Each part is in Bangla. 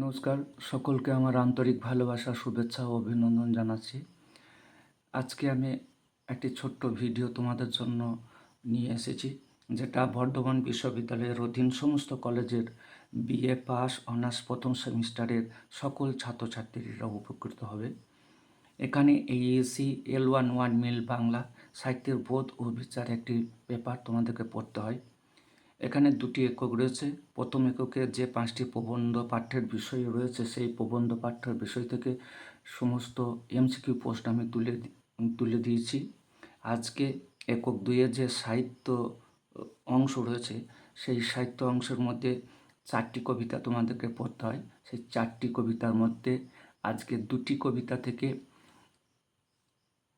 নমস্কার, সকলকে আমার আন্তরিক ভালোবাসা, শুভেচ্ছা ও অভিনন্দন জানাচ্ছি। আজকে আমি একটি ছোট্ট ভিডিও তোমাদের জন্য নিয়ে এসেছি, যেটা বর্ধমান বিশ্ববিদ্যালয়ের অধীন সমস্ত কলেজের বিএ পাস অনার্স প্রথম সেমিস্টারের সকল ছাত্রছাত্রীরা উপকৃত হবে। এখানে এইএসসি L11 মিল বাংলা সাহিত্যের বোধ ও বিচার একটি পেপার তোমাদেরকে পড়তে হয়। এখানে দুটি একক রয়েছে। প্রথম এককে যে 5টি প্রবন্ধ পাঠ্যের বিষয় রয়েছে, সেই প্রবন্ধ পাঠ্যের বিষয় থেকে সমস্ত এমসিকিউ প্রশ্ন আমি তুলে দিয়েছি। আজকে একক 2-এ যে সাহিত্য অংশ রয়েছে, সেই সাহিত্য অংশের মধ্যে 4টি কবিতা তোমাদেরকে পড়তে হয়। সেই 4টি কবিতার মধ্যে আজকে 2টি কবিতা থেকে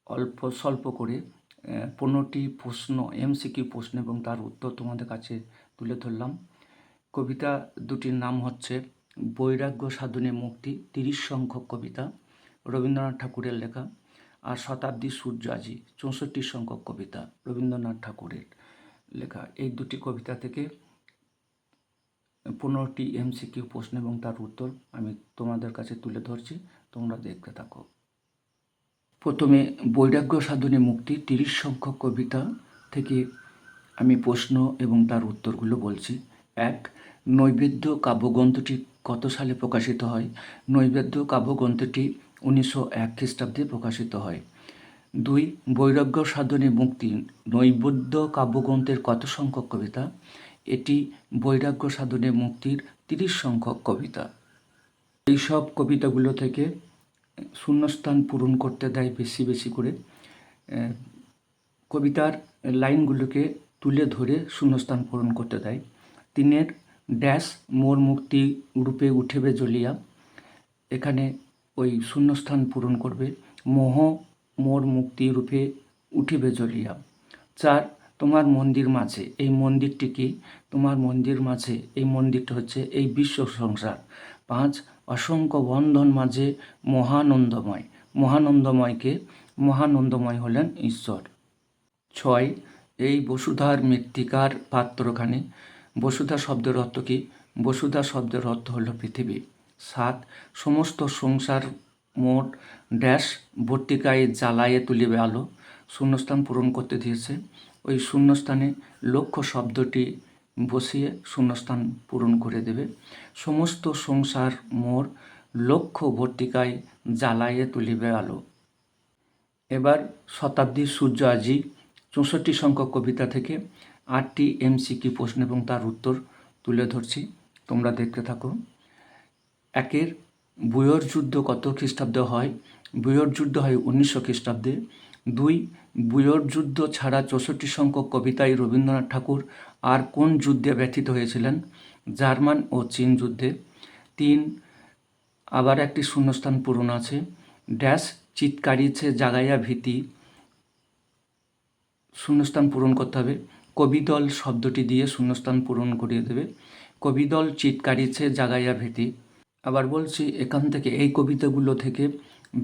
অল্প স্বল্প করে 15টি প্রশ্ন, এমসিকিউ প্রশ্ন এবং তার উত্তর তোমাদের কাছে তুলে ধরলাম। কবিতা দুটির নাম হচ্ছে বৈরাগ্য সাধনে মুক্তি, 30 সংখ্যক কবিতা, রবীন্দ্রনাথ ঠাকুরের লেখা। আর শতাব্দী সূর্য আজি, 64 সংখ্যক কবিতা, রবীন্দ্রনাথ ঠাকুরের লেখা। এই দুটি কবিতা থেকে 15টি এমসিকিউ প্রশ্ন এবং তার উত্তর আমি তোমাদের কাছে তুলে ধরছি, তোমরা দেখতে থাকো। প্রথমে বৈরাগ্য সাধনে মুক্তি 30 সংখ্যক কবিতা থেকে আমি প্রশ্ন এবং তার উত্তরগুলো বলছি। 1. নৈবেদ্য কাব্যগ্রন্থটি কত সালে প্রকাশিত হয়? নৈবেদ্য কাব্যগ্রন্থটি 1901 খ্রিস্টাব্দে প্রকাশিত হয়। 2. বৈরাগ্য সাধনে মুক্তি নৈবেদ্য কাব্যগ্রন্থের কত সংখ্যক কবিতা? এটি বৈরাগ্য সাধনে মুক্তির 30 সংখ্যক কবিতা। এইসব কবিতাগুলো থেকে শূন্যস্থান পূরণ করতে দেয় বেশি বেশি করে। কবিতার লাইনগুলোকে তুলে ধরে শূন্যস্থান পূরণ করতে দেয়। 3 ড্যাশ মোর মুক্তি রূপে উঠেবে জ্বলিয়া, এখানে ওই শূন্যস্থান পূরণ করবে মোহ মোর মুক্তি রূপে উঠিবে জ্বলিয়া। 4 তোমার মন্দির মাঝে, এই মন্দিরটি কি? তোমার মন্দির মাঝে, এই মন্দিরটা হচ্ছে এই বিশ্ব সংসার। 5 অসংখ্য বন্ধন মাঝে মহানন্দময়, মহানন্দময়কে? মহানন্দময় হলেন ঈশ্বর। 6 এই বসুধার মৃত্তিকার পাত্রখানি, বসুধা শব্দের অর্থ কি? বসুধা শব্দের অর্থ হলো পৃথিবী। 7 সমস্ত সংসার মোট ড্যাশ ভর্তিকায় জ্বালায়ে তুলিবে আলো, শূন্যস্থান পূরণ করতে দিয়েছে। ওই শূন্যস্থানে লক্ষ্য শব্দটি বসিয়ে শূন্যস্থান পূরণ করে দেবে। সমস্ত সংসার মোর লক্ষ্য ভর্তিকায় জ্বালায়ে তুলিবে আলো। এবার শতাব্দী সূর্য আজি 64 সংখ্যক কবিতা থেকে 8টি এমসিকিউ প্রশ্ন এবং তার উত্তর তুলে ধরছি, তোমরা দেখতে থাকো। 1 বুয়োর যুদ্ধ কত খ্রিস্টাব্দে হয়? বুয়োর যুদ্ধ হয় 1900 খ্রিস্টাব্দে। 2 বুয়োর যুদ্ধ ছাড়া 64 সংখ্যক কবিতায় রবীন্দ্রনাথ ঠাকুর আর কোন যুদ্ধে ব্যথিত হয়েছিলেন? জার্মান ও চীন যুদ্ধে। 3 আবার একটি শূন্যস্থান পূরণ আছে, ড্যাশ চিৎকারিছে জাগাইয়া ভীতি, শূন্যস্থান পূরণ করতে হবে। কবিদল শব্দটি দিয়ে শূন্যস্থান পূরণ করিয়ে দেবে। কবিদল চিৎকারিছে জাগাইয়া ভীতি। আবার বলছি, এখান থেকে এই কবিতাগুলো থেকে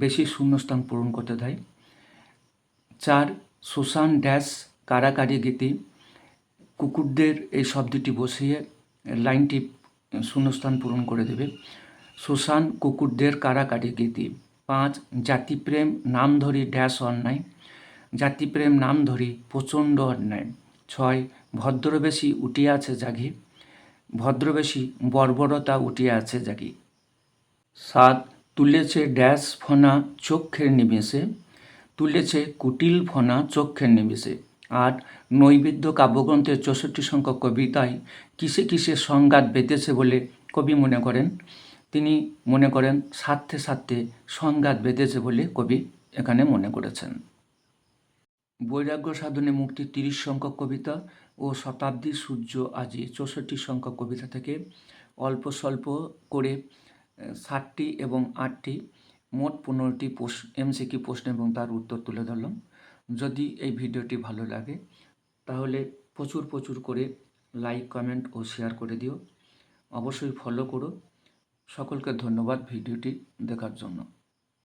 বেশি শূন্যস্থান পূরণ করতে দেয়। 4 শ্মশান ড্যাশ কারাকারি গীতি, কুকুরদের এই শব্দটি বসিয়ে লাইনটি শূন্যস্থান পূরণ করে দেবে। শ্মশান কুকুরদের কারাকারি গীতি। 5 জাতিপ্রেম নাম ধরি ড্যাশ অন্যায়, জাতিপ্রেম নাম ধরি প্রচণ্ড অন্যায়। 6 ভদ্রবেশী উঠিয়া আছে জাগি, ভদ্রবেশী বর্বরতা উঠিয়া আছে জাগি। 7 তুলেছে ড্যাশ ফনা চক্ষের নিমেষে, তুলেছে কুটিল ফনা চক্ষের নিমেষে। 8 নৈবেদ্য কাব্যগ্রন্থের 64 সংখ্যক কবিতায় কিসে কিসে সংঘাত বেঁধেছে বলে কবি মনে করেন? তিনি মনে করেন স্বার্থে স্বার্থে সংঘাত বেঁধেছে বলে কবি এখানে মনে করেছেন। বৈরাগ্য সাধনে মুক্তির 30 সংখ্যক কবিতা ও শতাব্দী সূর্য আজি 64 সংখ্যক কবিতা থেকে অল্প স্বল্প করে 7টি এবং 8টি মোট 15টি এমসিকিউ প্রশ্ন এবং তার উত্তর তুলে ধরলাম। যদি এই ভিডিওটি ভালো লাগে তাহলে প্রচুর প্রচুর করে লাইক, কমেন্ট ও শেয়ার করে দিও। অবশ্যই ফলো করো। সকলকে ধন্যবাদ ভিডিওটি দেখার জন্য।